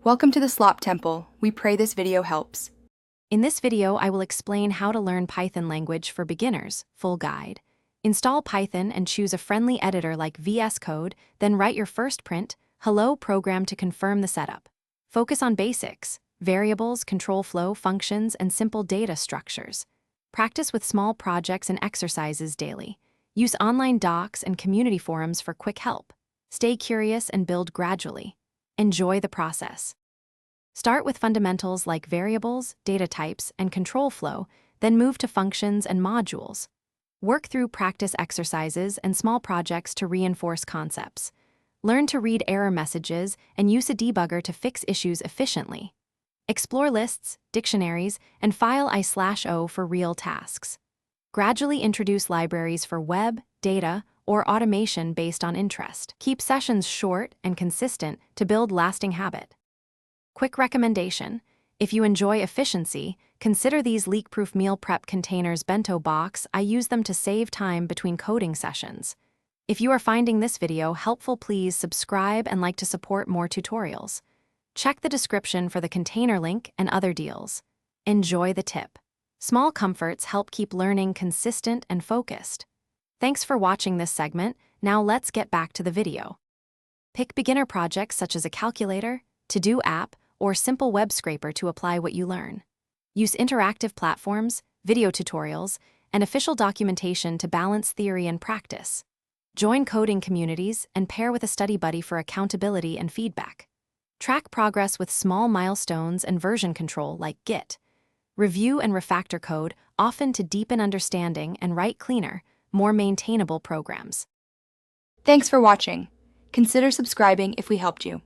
Welcome to the Slop Temple. We pray this video helps. In this video, I will explain how to learn Python language for beginners, full guide. Install Python and choose a friendly editor like VS Code, then write your first print, hello program to confirm the setup. Focus on basics, variables, control flow, functions, and simple data structures. Practice with small projects and exercises daily. Use online docs and community forums for quick help. Stay curious and build gradually. Enjoy the process. Start with fundamentals like variables, data types, and control flow, then move to functions and modules. Work through practice exercises and small projects to reinforce concepts. Learn to read error messages and use a debugger to fix issues efficiently. Explore lists, dictionaries, and file I/O for real tasks. Gradually introduce libraries for web, data, or automation based on interest. Keep sessions short and consistent to build lasting habit. Quick recommendation: if you enjoy efficiency, consider these leak-proof meal prep containers bento box. I use them to save time between coding sessions. If you are finding this video helpful, please subscribe and like to support more tutorials. Check the description for the container link and other deals. Enjoy the tip. Small comforts help keep learning consistent and focused. Thanks for watching this segment. Now let's get back to the video. Pick beginner projects such as a calculator, to-do app, or simple web scraper to apply what you learn. Use interactive platforms, video tutorials, and official documentation to balance theory and practice. Join coding communities and pair with a study buddy for accountability and feedback. Track progress with small milestones and version control like Git. Review and refactor code, often to deepen understanding and write cleaner, more maintainable programs. Thanks for watching. Consider subscribing if we helped you.